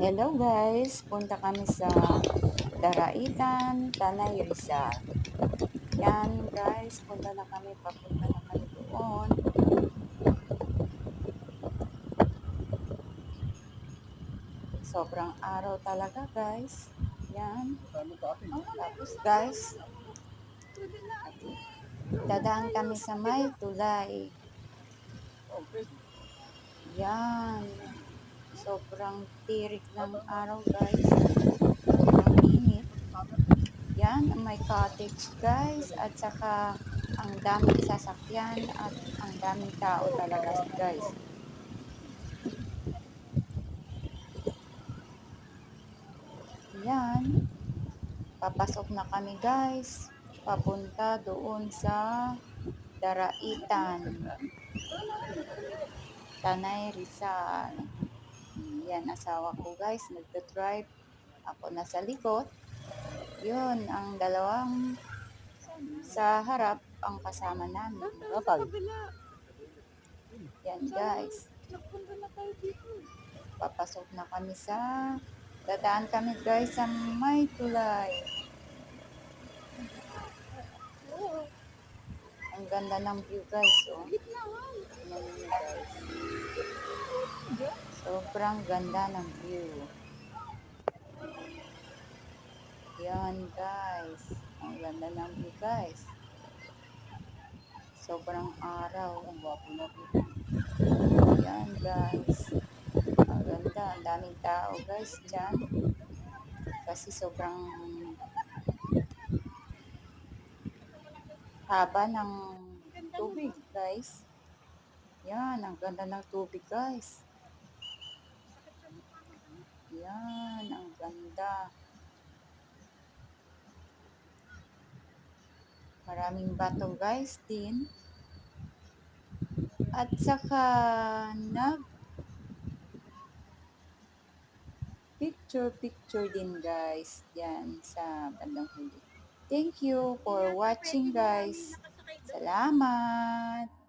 Hello guys, punta kami sa Daraitan, Tanay Rizal. Yan guys, punta na kami, papunta na kami doon. Sobrang araw talaga guys. Yan. Tapos guys, dadaan kami sa may tulay. Yan. Sobrang tirik ng araw guys. Sobrang init. Yan, may cottage guys at saka ang daming sasakyan at ang daming tao talaga guys. Yan, papasok na kami guys. Papunta doon sa Daraitan, Tanay Rizal. Yan, asawa ko guys, nagdo-drive. Ako nasa likod. Yun, ang dalawang sa harap ang kasama namin. Yan guys. Papasok na kami sa dadaan kami guys sa may tulay. Ang ganda ng view guys. Oh. Sobrang ganda ng view. Yan guys. Ang ganda ng view guys. Sobrang araw. Ang gwapo na view. Yan guys. Ang ganda. Ang daming tao guys dyan. Kasi sobrang haba ng tubig guys. Yan. Ang ganda ng tubig guys. Yan. Ang ganda. Maraming bato guys din. At saka picture din guys. Yan sa bandang huli. Thank you for watching guys. Salamat.